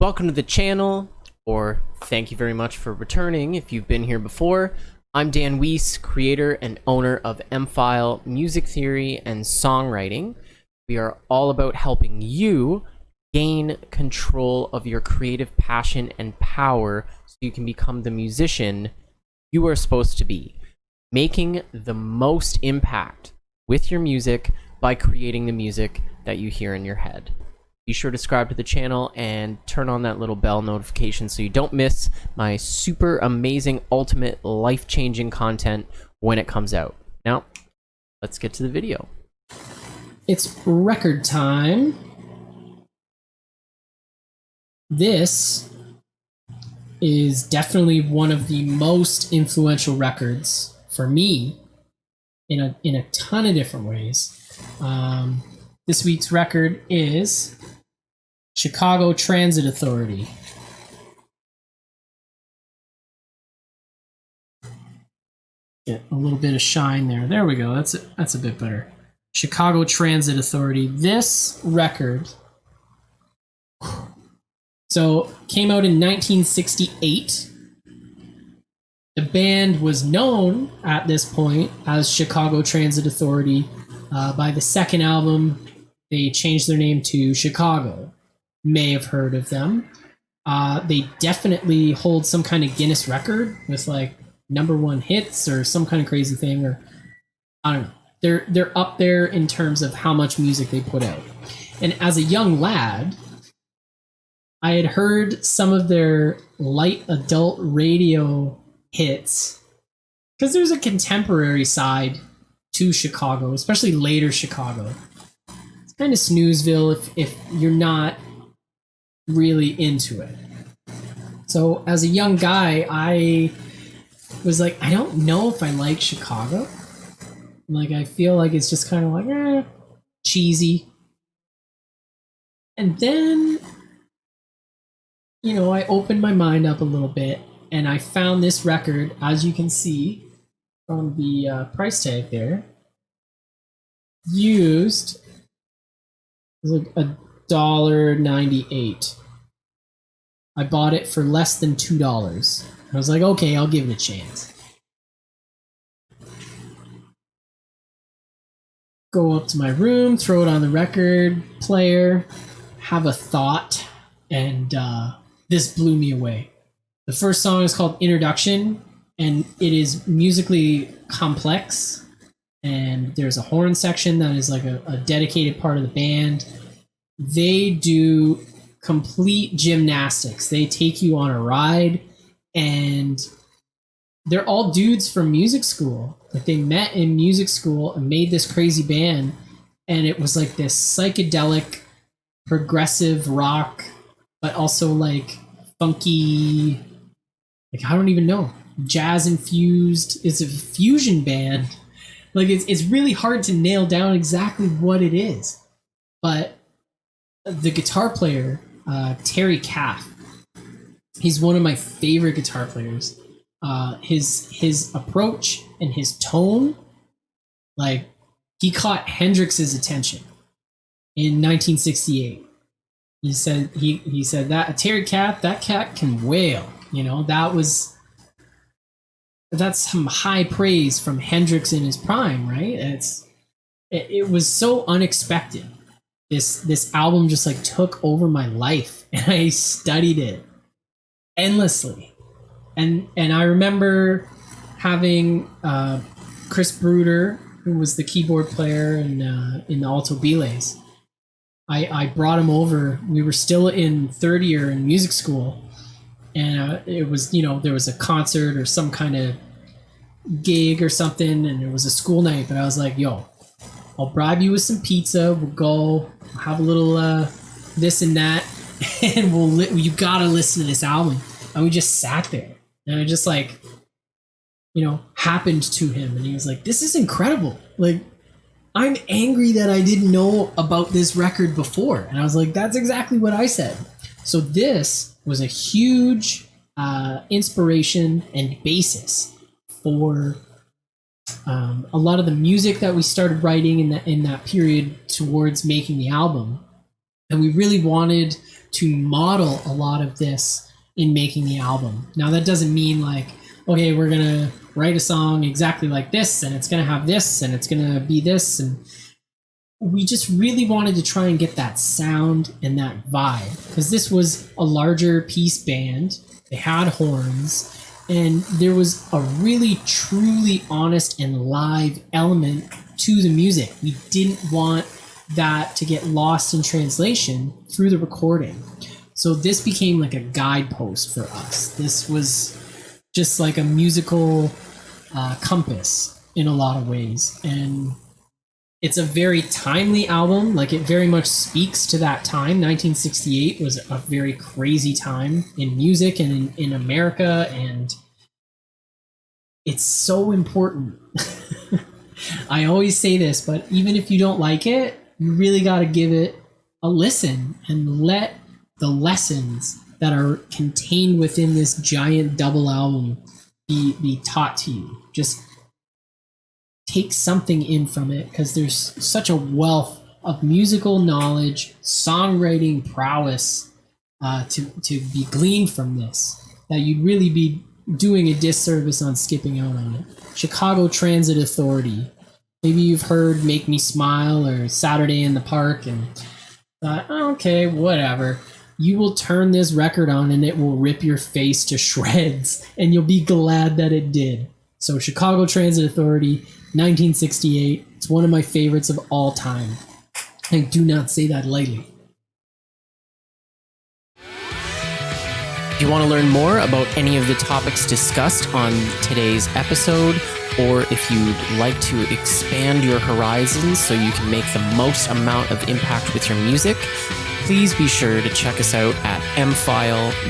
Welcome to the channel, or thank you very much for returning if you've been here before. I'm Dan Weiss, creator and owner of MFile Music Theory and Songwriting. We are all about helping you gain control of your creative passion and power so you can become the musician you are supposed to be, making the most impact with your music by creating the music that you hear in your head. Be sure to subscribe to the channel and turn on that little bell notification so you don't miss my super amazing, ultimate, life-changing content when it comes out. Now, let's get to the video. It's record time. This is definitely one of the most influential records for me in a ton of different ways. This week's record is Chicago Transit Authority. Get a little bit of shine there. There we go. That's a bit better. Chicago Transit Authority. This record, so came out in 1968. The band was known at this point as Chicago Transit Authority. By the second album, they changed their name to Chicago. May have heard of them. They definitely hold some kind of Guinness record with like #1 hits or some kind of crazy thing, or I don't know. They're up there in terms of how much music they put out. And as a young lad, I had heard some of their light adult radio hits because there's a contemporary side to Chicago, especially later Chicago. It's kind of snoozeville if you're not really into it. So as a young guy, I was like, I don't know if I like Chicago. Like, I feel like it's just kind of like, cheesy. And then, I opened my mind up a little bit and I found this record, as you can see from the price tag there, used. It was like $1.98. I bought it for less than $2. I was like, okay, I'll give it a chance. Go up to my room, throw it on the record player, have a thought, and this blew me away. The first song is called Introduction, and it is musically complex. And there's a horn section that is like a dedicated part of the band. They do complete gymnastics. They take you on a ride, and they're all dudes from music school. Like, they met in music school and made this crazy band, and it was like this psychedelic, progressive rock, but also like funky, like, I don't even know, jazz infused. It's a fusion band. Like, it's really hard to nail down exactly what it is. But the guitar player, Terry Caff, he's one of my favorite guitar players. His approach and his tone, like, he caught Hendrix's attention in 1968. He said that Terry Caff, that cat can wail. That's some high praise from Hendrix in his prime, right? It was so unexpected. This album just like took over my life, and I studied it endlessly. And I remember having Chris Bruder, who was the keyboard player in the Alto Biles. I brought him over. We were still in third year in music school, and it was, there was a concert or some kind of gig or something, and it was a school night. But I was like, yo, I'll bribe you with some pizza. We'll go have a little this and that, and you gotta listen to this album. And we just sat there, and I just like, happened to him, and he was like, this is incredible. Like, I'm angry that I didn't know about this record before. And I was like, that's exactly what I said. So this was a huge inspiration and basis for a lot of the music that we started writing in that period towards making the album. And we really wanted to model a lot of this in making the album. Now, that doesn't mean like, okay, we're going to write a song exactly like this, and it's going to have this, and it's going to be this. And we just really wanted to try and get that sound and that vibe, because this was a larger piece band. They had horns, and there was a really, truly honest and live element to the music. We didn't want that to get lost in translation through the recording. So this became like a guidepost for us. This was just like a musical compass in a lot of ways. And it's a very timely album. Like, it very much speaks to that time. 1968 was a very crazy time in music and in America. And it's so important. I always say this, but even if you don't like it, you really got to give it a listen and let the lessons that are contained within this giant double album be taught to you. Just take something in from it, because there's such a wealth of musical knowledge, songwriting prowess to be gleaned from this, that you'd really be doing a disservice on skipping out on it. Chicago Transit Authority. Maybe you've heard Make Me Smile or Saturday in the Park and thought, oh, okay, whatever. You will turn this record on and it will rip your face to shreds, and you'll be glad that it did. So Chicago Transit Authority, 1968. It's one of my favorites of all time. I do not say that lightly. If you want to learn more about any of the topics discussed on today's episode, or if you'd like to expand your horizons so you can make the most amount of impact with your music, please be sure to check us out at mfile.ca.